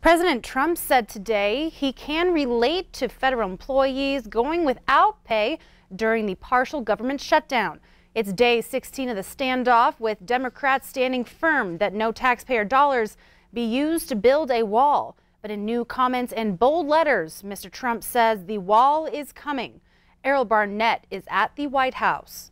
President Trump said today he can relate to federal employees going without pay during the partial government shutdown. It's day 16 of the standoff, with Democrats standing firm that no taxpayer dollars be used to build a wall. But in new comments and bold letters, Mr. Trump says the wall is coming. Errol Barnett is at the White House.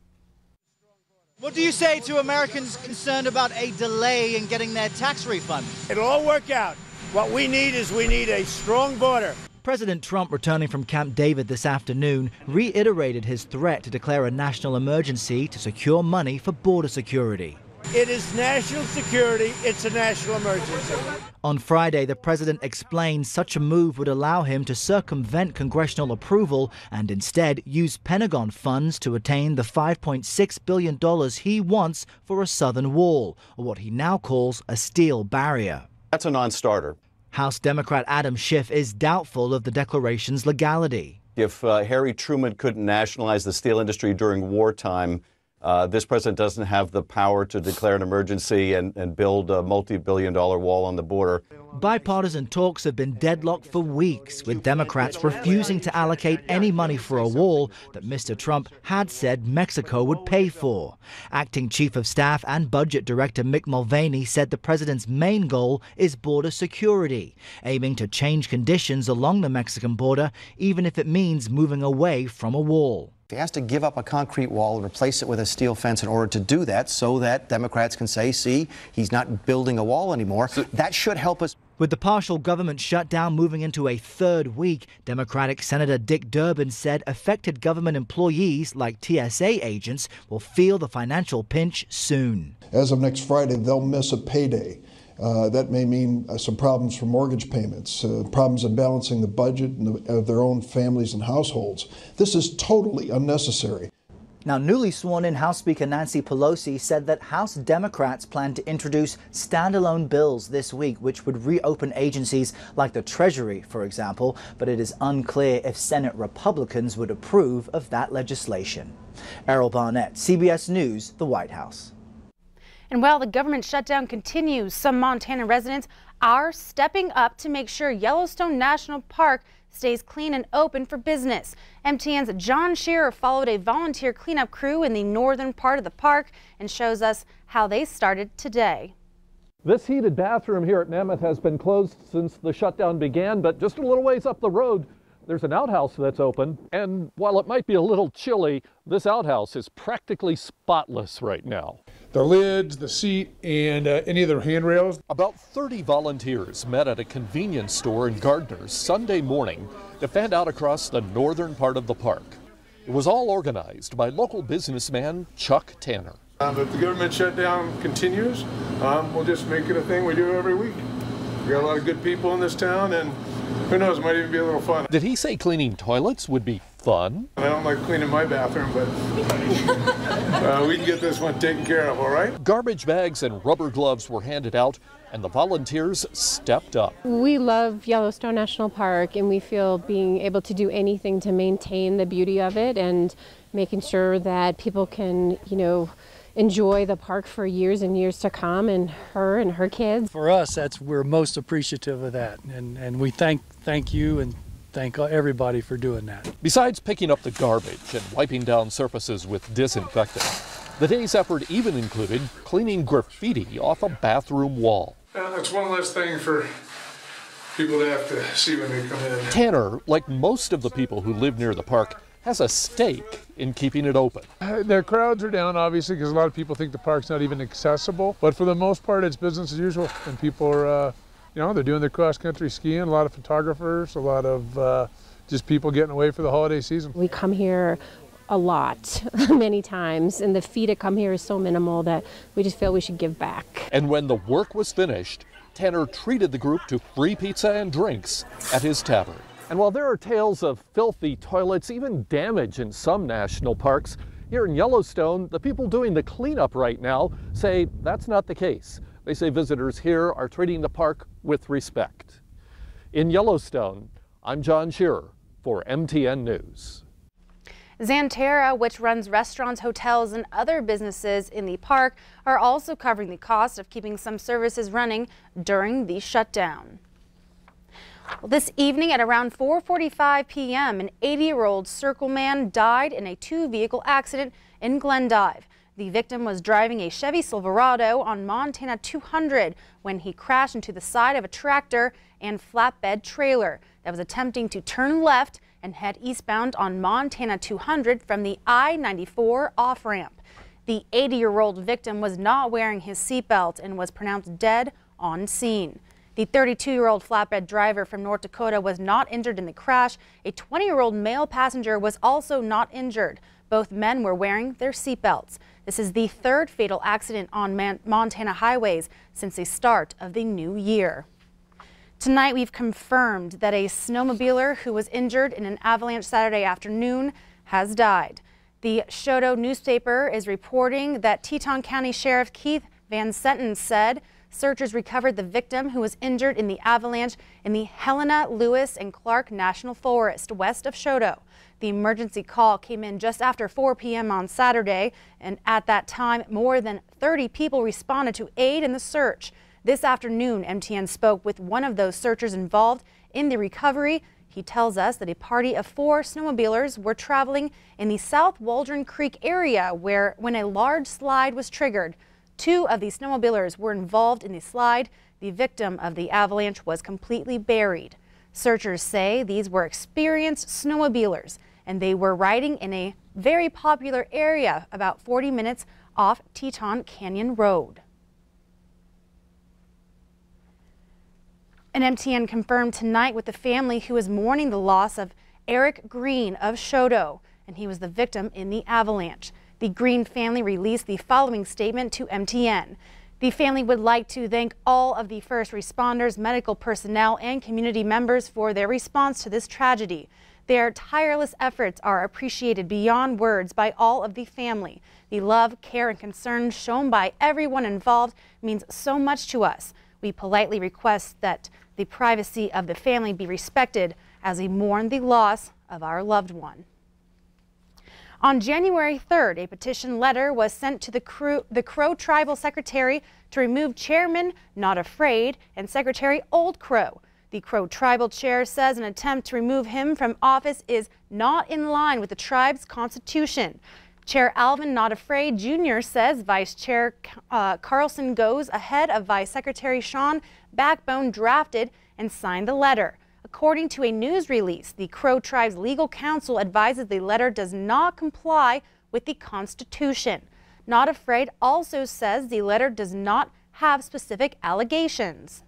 What do you say to Americans concerned about a delay in getting their tax refund? It'll all work out. What we need is a strong border. President Trump, returning from Camp David this afternoon, reiterated his threat to declare a national emergency to secure money for border security. It is national security. It's a national emergency. On Friday, the president explained such a move would allow him to circumvent congressional approval and instead use Pentagon funds to attain the $5.6 billion he wants for a southern wall, or what he now calls a steel barrier. That's a non-starter. House Democrat Adam Schiff is doubtful of the declaration's legality. If Harry Truman couldn't nationalize the steel industry during wartime, this president doesn't have the power to declare an emergency and build a multi-billion-dollar wall on the border. Bipartisan talks have been deadlocked for weeks, with Democrats refusing to allocate any money for a wall that Mr. Trump had said Mexico would pay for. Acting Chief of Staff and Budget Director Mick Mulvaney said the president's main goal is border security, aiming to change conditions along the Mexican border, even if it means moving away from a wall. He has to give up a concrete wall and replace it with a steel fence in order to do that, so that Democrats can say, see, he's not building a wall anymore. That should help us. With the partial government shutdown moving into a third week, Democratic Senator Dick Durbin said affected government employees like TSA agents will feel the financial pinch soon. As of next Friday, they'll miss a payday. That may mean some problems for mortgage payments, problems in balancing the budget of their own families and households. This is totally unnecessary. Now, newly sworn-in House Speaker Nancy Pelosi said that House Democrats plan to introduce standalone bills this week, which would reopen agencies like the Treasury, for example, but it is unclear if Senate Republicans would approve of that legislation. Errol Barnett, CBS News, the White House. And while the government shutdown continues, some Montana residents are stepping up to make sure Yellowstone National Park stays clean and open for business. MTN's John Shearer followed a volunteer cleanup crew in the northern part of the park and shows us how they started today. This heated bathroom here at Mammoth has been closed since the shutdown began, but just a little ways up the road, there's an outhouse that's open. And while it might be a little chilly, this outhouse is practically spotless right now. The lids, the seat, and any of the handrails. About 30 volunteers met at a convenience store in Gardner's Sunday morning to fan out across the northern part of the park. It was all organized by local businessman Chuck Tanner. If the government shutdown continues, we'll just make it a thing we do every week. We got a lot of good people in this town, and who knows, it might even be a little fun. Did he say cleaning toilets would be fun? I don't like cleaning my bathroom, but we can get this one taken care of, all right? Garbage bags and rubber gloves were handed out, and the volunteers stepped up. We love Yellowstone National Park, and we feel being able to do anything to maintain the beauty of it and making sure that people can, enjoy the park for years and years to come, and her kids. For us, we're most appreciative of that, and we thank you and thank everybody for doing that. Besides picking up the garbage and wiping down surfaces with disinfectant, the day's effort even included cleaning graffiti off a bathroom wall. Well, that's one less thing for people to have to see when they come in. Tanner, like most of the people who live near the park, has a stake in keeping it open. Their crowds are down, obviously, because a lot of people think the park's not even accessible. But for the most part, it's business as usual. And people are, they're doing their cross-country skiing. A lot of photographers, a lot of just people getting away for the holiday season. We come here a lot, many times, and the fee to come here is so minimal that we just feel we should give back. And when the work was finished, Tanner treated the group to free pizza and drinks at his tavern. And while there are tales of filthy toilets, even damage in some national parks, here in Yellowstone, the people doing the cleanup right now say that's not the case. They say visitors here are treating the park with respect. In Yellowstone, I'm John Shearer for MTN News. Zandora, which runs restaurants, hotels, and other businesses in the park, are also covering the cost of keeping some services running during the shutdown. Well, this evening at around 4:45 p.m., an 80-year-old Circle man died in a two-vehicle accident in Glendive. The victim was driving a Chevy Silverado on Montana 200 when he crashed into the side of a tractor and flatbed trailer that was attempting to turn left and head eastbound on Montana 200 from the I-94 off-ramp. The 80-year-old victim was not wearing his seatbelt and was pronounced dead on scene. The 32-year-old flatbed driver from North Dakota was not injured in the crash. A 20-year-old male passenger was also not injured. Both men were wearing their seatbelts. This is the third fatal accident on Montana highways since the start of the new year. Tonight, we've confirmed that a snowmobiler who was injured in an avalanche Saturday afternoon has died. The Choteau newspaper is reporting that Teton County Sheriff Keith Van Senton said searchers recovered the victim who was injured in the avalanche in the Helena, Lewis, and Clark National Forest west of Choteau. The emergency call came in just after 4 p.m. on Saturday, and at that time, more than 30 people responded to aid in the search. This afternoon, MTN spoke with one of those searchers involved in the recovery. He tells us that a party of 4 snowmobilers were traveling in the South Waldron Creek area when a large slide was triggered. 2 of the snowmobilers were involved in the slide. The victim of the avalanche was completely buried. Searchers say these were experienced snowmobilers, and they were riding in a very popular area about 40 minutes off Teton Canyon Road. And MTN confirmed tonight with the family who is mourning the loss of Eric Green of Choteau, and he was the victim in the avalanche. The Green family released the following statement to MTN. The family would like to thank all of the first responders, medical personnel, and community members for their response to this tragedy. Their tireless efforts are appreciated beyond words by all of the family. The love, care, and concern shown by everyone involved means so much to us. We politely request that the privacy of the family be respected as we mourn the loss of our loved one. On January 3rd, a petition letter was sent to the Crow Tribal Secretary to remove Chairman Not Afraid and Secretary Old Crow. The Crow Tribal Chair says an attempt to remove him from office is not in line with the tribe's constitution. Chair Alvin Not Afraid Jr. says Vice Chair Carlson goes ahead of Vice Secretary Sean Backbone drafted and signed the letter. According to a news release, the Crow Tribe's legal counsel advises the letter does not comply with the Constitution. Not Afraid also says the letter does not have specific allegations.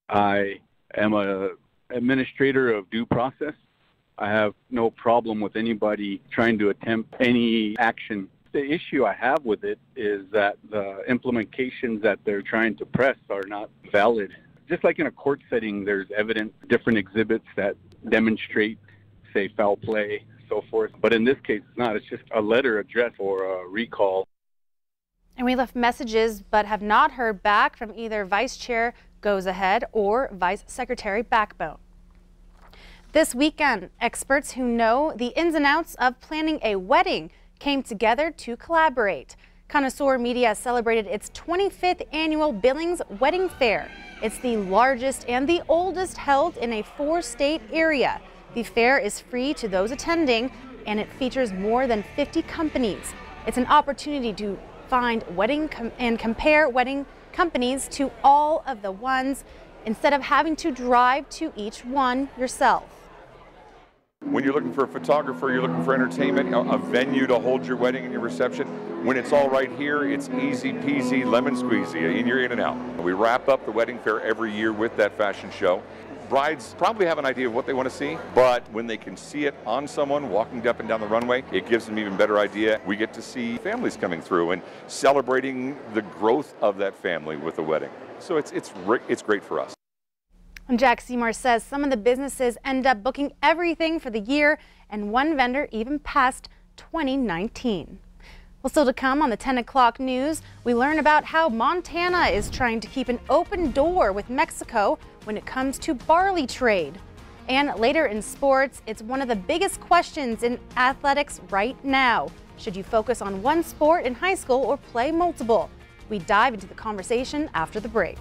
I am an administrator of due process. I have no problem with anybody trying to attempt any action. The issue I have with it is that the implementations that they're trying to press are not valid. Just like in a court setting, there's evidence, different exhibits that demonstrate, say, foul play, so forth. But in this case, it's not. It's just a letter addressed for a recall. And we left messages but have not heard back from either Vice Chair Goes Ahead or Vice Secretary Backbone. This weekend, experts who know the ins and outs of planning a wedding came together to collaborate. Connoisseur Media celebrated its 25th annual Billings Wedding Fair. It's the largest and the oldest held in a 4-state area. The fair is free to those attending, and it features more than 50 companies. It's an opportunity to find and compare wedding companies to all of the ones instead of having to drive to each one yourself. When you're looking for a photographer, you're looking for entertainment, a venue to hold your wedding and your reception. When it's all right here, it's easy peasy, lemon squeezy, and you're in and out. We wrap up the wedding fair every year with that fashion show. Brides probably have an idea of what they want to see, but when they can see it on someone walking up and down the runway, it gives them an even better idea. We get to see families coming through and celebrating the growth of that family with the wedding. So it's great for us. And Jack Seymour says some of the businesses end up booking everything for the year, and one vendor even passed 2019. Well, still to come on the 10 o'clock news, we learn about how Montana is trying to keep an open door with Mexico when it comes to barley trade. And later in sports, it's one of the biggest questions in athletics right now. Should you focus on one sport in high school or play multiple? We dive into the conversation after the break.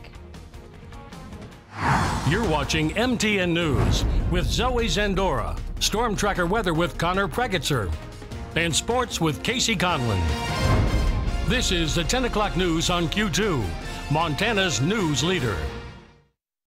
You're watching MTN News with Zoe Zandora, Storm Tracker Weather with Connor Pregetzer, and Sports with Casey Conlon. This is the 10 o'clock news on Q2, Montana's news leader.